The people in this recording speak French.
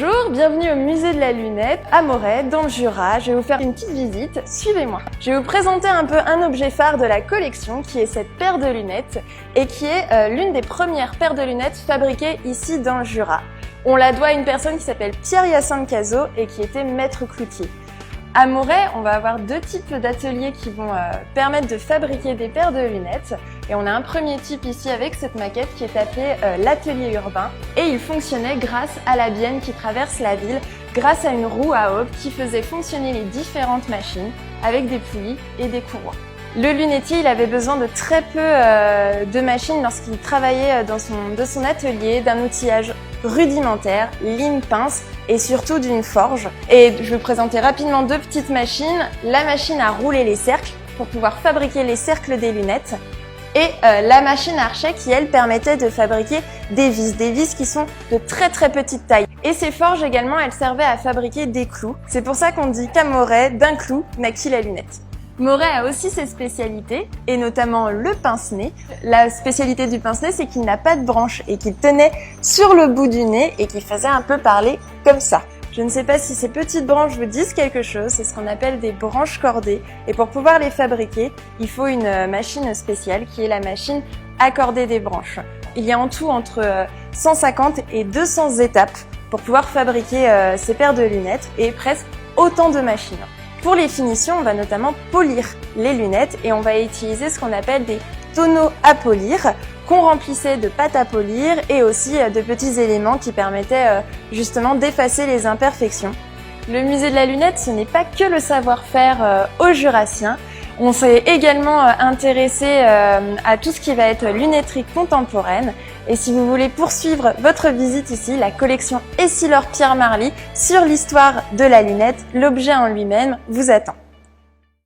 Bonjour, bienvenue au musée de la lunette à Moret, dans le Jura. Je vais vous faire une petite visite, suivez-moi. Je vais vous présenter un peu un objet phare de la collection qui est cette paire de lunettes et qui est l'une des premières paires de lunettes fabriquées ici dans le Jura. On la doit à une personne qui s'appelle Pierre-Hyacinthe Cazot et qui était maître cloutier. À Moret, on va avoir deux types d'ateliers qui vont permettre de fabriquer des paires de lunettes. Et on a un premier type ici avec cette maquette qui est appelée l'atelier urbain. Et il fonctionnait grâce à la bienne qui traverse la ville, grâce à une roue à aubes qui faisait fonctionner les différentes machines avec des poulies et des courroies. Le lunetier, il avait besoin de très peu de machines lorsqu'il travaillait de son atelier, d'un outillage rudimentaire, lime, pince et surtout d'une forge. Et je vais vous présenter rapidement deux petites machines. La machine à rouler les cercles pour pouvoir fabriquer les cercles des lunettes et la machine à archet qui, elle, permettait de fabriquer des vis qui sont de très petite taille. Et ces forges également, elles servaient à fabriquer des clous. C'est pour ça qu'on dit qu'à Moret, d'un clou naquit la lunette. Moret a aussi ses spécialités, et notamment le pince-nez. La spécialité du pince-nez, c'est qu'il n'a pas de branche et qu'il tenait sur le bout du nez et qu'il faisait un peu parler comme ça. Je ne sais pas si ces petites branches vous disent quelque chose, c'est ce qu'on appelle des branches cordées. Et pour pouvoir les fabriquer, il faut une machine spéciale qui est la machine à corder des branches. Il y a en tout entre 150 et 200 étapes pour pouvoir fabriquer ces paires de lunettes et presque autant de machines. Pour les finitions, on va notamment polir les lunettes et on va utiliser ce qu'on appelle des tonneaux à polir qu'on remplissait de pâte à polir et aussi de petits éléments qui permettaient justement d'effacer les imperfections. Le musée de la lunette, ce n'est pas que le savoir-faire au Jurassien. On s'est également intéressé à tout ce qui va être lunetterie contemporaine. Et si vous voulez poursuivre votre visite ici, la collection Essilor Pierre Marly sur l'histoire de la lunette, l'objet en lui-même vous attend.